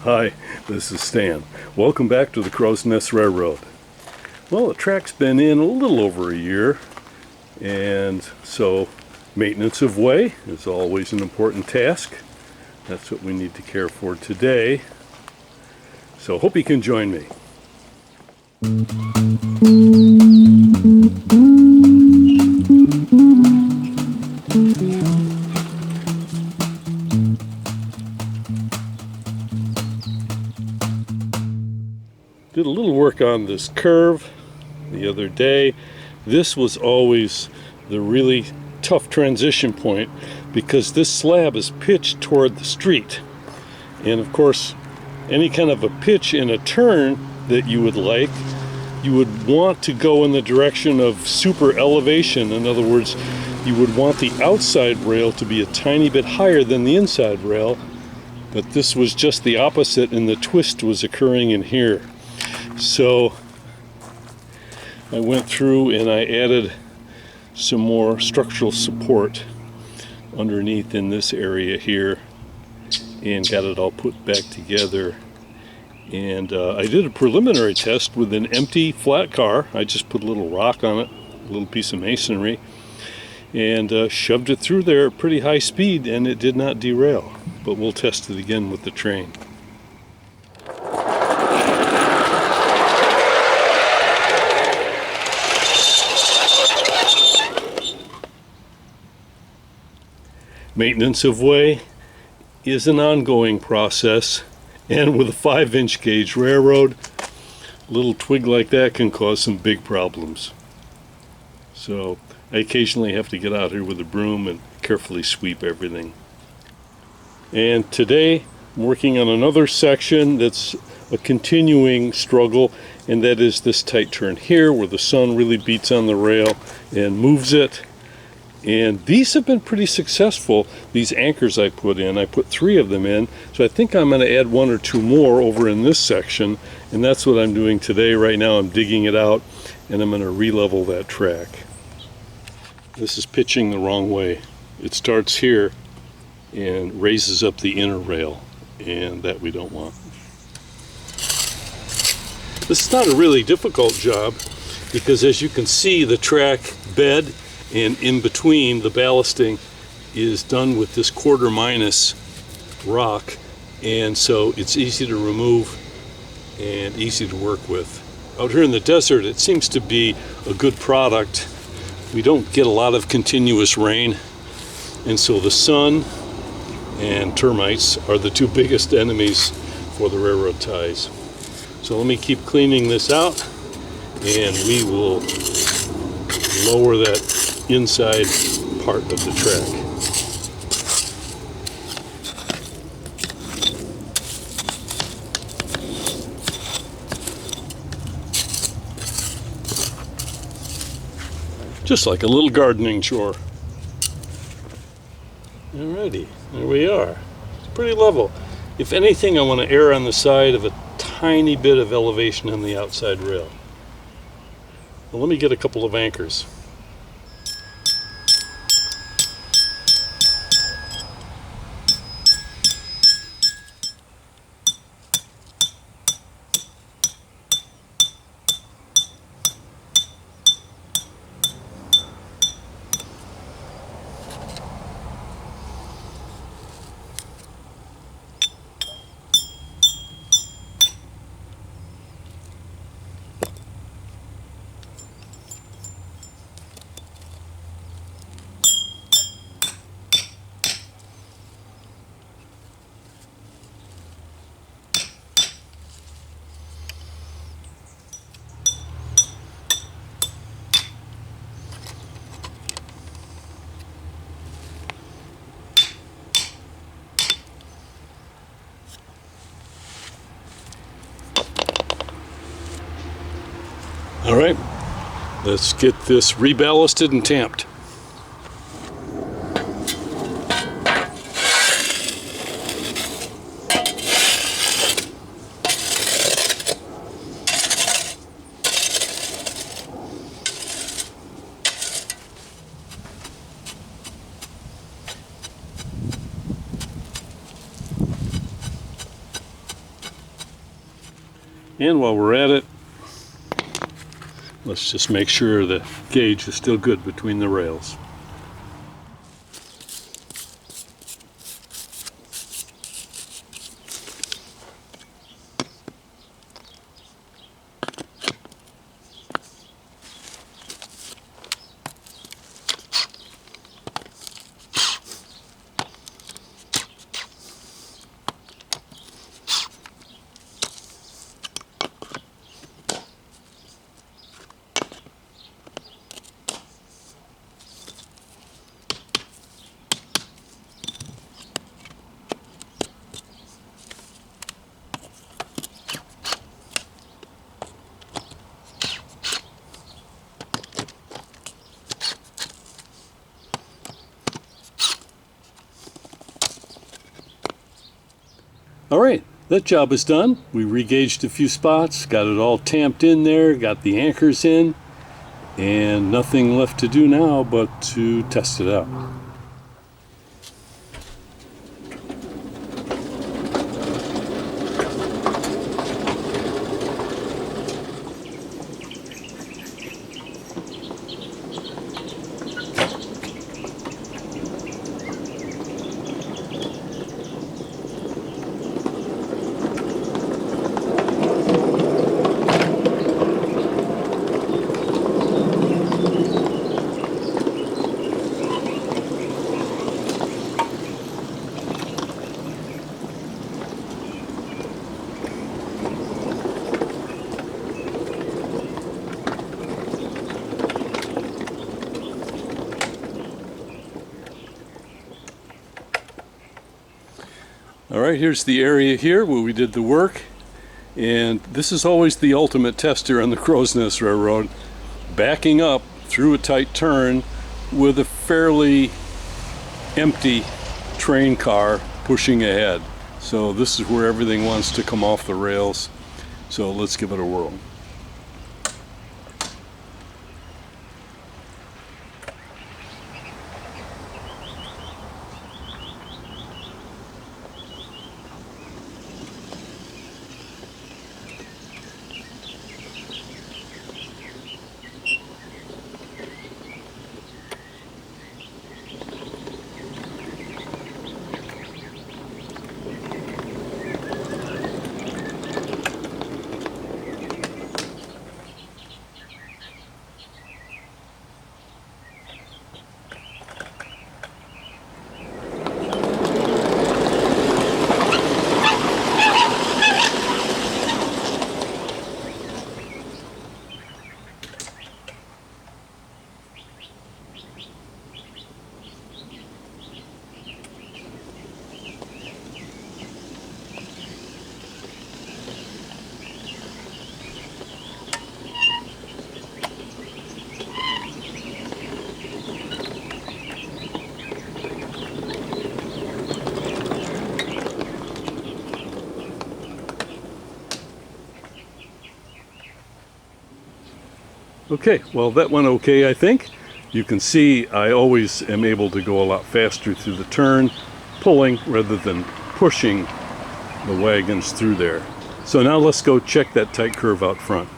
Hi, this is Stan. Welcome back to the Crow's Nest Railroad. Well, the track's been in a little over a year, and so maintenance of way is always an important task. That's what we need to care for today. So hope you can join me. Did a little work on this curve the other day. This was always the really tough transition point because this slab is pitched toward the street. And of course, any kind of a pitch in a turn that you would like, you would want to go in the direction of super elevation. In other words, you would want the outside rail to be a tiny bit higher than the inside rail, but this was just the opposite, and the twist was occurring in here. So I went through and I added some more structural support underneath in this area here and got it all put back together. And I did a preliminary test with an empty flat car. I just put a little rock on it, a little piece of masonry, and shoved it through there at pretty high speed, and it did not derail. But we'll test it again with the train. Maintenance of way is an ongoing process, and with a 5-inch gauge railroad, a little twig like that can cause some big problems. So I occasionally have to get out here with a broom and carefully sweep everything. And today I'm working on another section that's a continuing struggle, and that is this tight turn here where the sun really beats on the rail and moves it. And these have been pretty successful, these anchors I put in. I put 3 of them in, so I think I'm going to add 1 or 2 more over in this section, and that's what I'm doing today. Right now I'm digging it out, and I'm going to re-level that track. This is pitching the wrong way. It starts here and raises up the inner rail, and that we don't want. This is not a really difficult job, because as you can see, the track bed and in between the ballasting is done with this quarter minus rock, and so it's easy to remove and easy to work with. Out here in the desert, it seems to be a good product. We don't get a lot of continuous rain, and so the sun and termites are the 2 biggest enemies for the railroad ties. So let me keep cleaning this out, and we will lower that inside part of the track. Just like a little gardening chore. Alrighty, there we are. It's pretty level. If anything, I want to err on the side of a tiny bit of elevation on the outside rail. Well, let me get a couple of anchors. All right, let's get this reballasted and tamped. And while we're at it, let's just make sure the gauge is still good between the rails. All right, that job is done. We re-gauged a few spots, got it all tamped in there, got the anchors in, and nothing left to do now but to test it out. All right, here's the area here where we did the work, and this is always the ultimate tester on the Crow's Nest Railroad, backing up through a tight turn with a fairly empty train car pushing ahead. So this is where everything wants to come off the rails, so let's give it a whirl. Okay, well that went okay, I think. You can see I always am able to go a lot faster through the turn, pulling rather than pushing the wagons through there. So now let's go check that tight curve out front.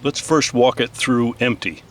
Let's first walk it through empty.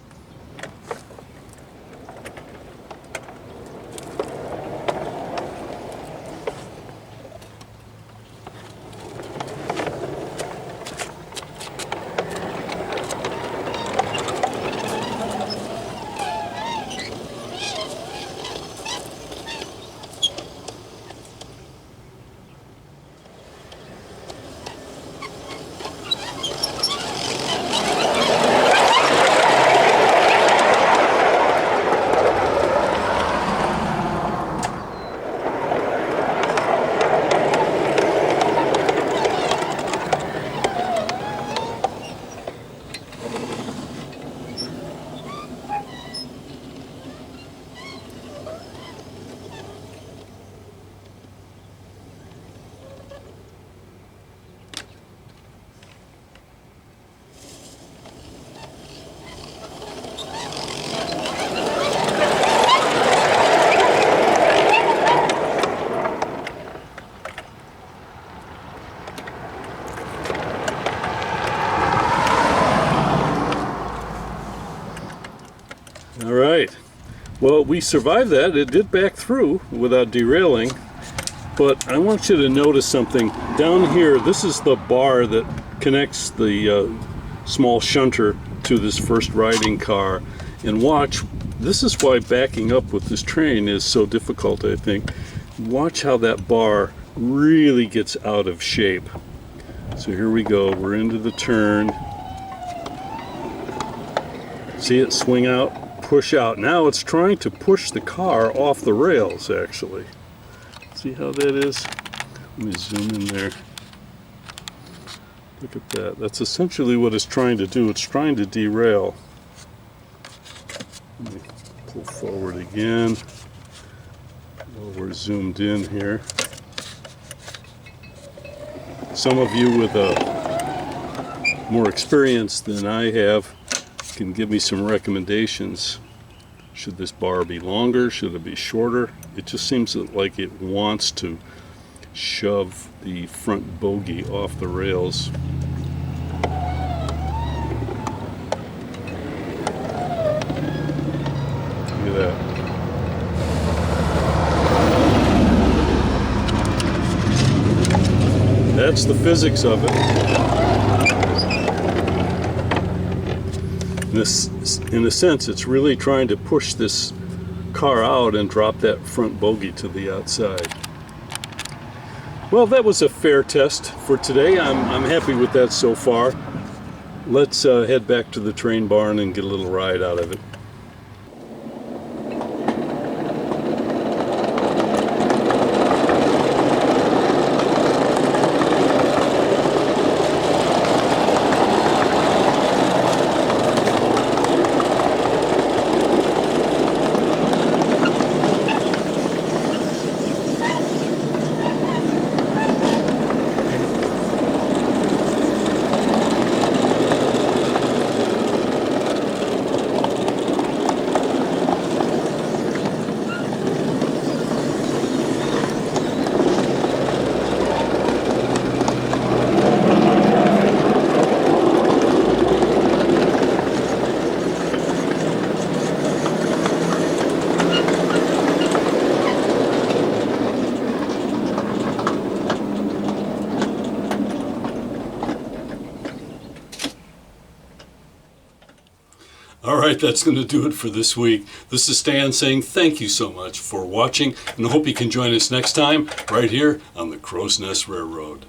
right. Well, we survived that. It did back through without derailing. But I want you to notice something. Down here, this is the bar that connects the small shunter to this first riding car. And watch, this is why backing up with this train is so difficult, I think. Watch how that bar really gets out of shape. So here we go, we're into the turn. See it swing out, push out. Now it's trying to push the car off the rails, actually. See how that is? Let me zoom in there. Look at that. That's essentially what it's trying to do. It's trying to derail. Let me pull forward again. Well, we're zoomed in here. Some of you with more experience than I have can give me some recommendations. Should this bar be longer? Should it be shorter? It just seems like it wants to shove the front bogie off the rails. Look at that. That's the physics of it. In a sense, it's really trying to push this car out and drop that front bogie to the outside. Well, that was a fair test for today. I'm happy with that so far. Let's head back to the train barn and get a little ride out of it. Alright, that's going to do it for this week. This is Stan saying thank you so much for watching, and I hope you can join us next time right here on the Crow's Nest Railroad.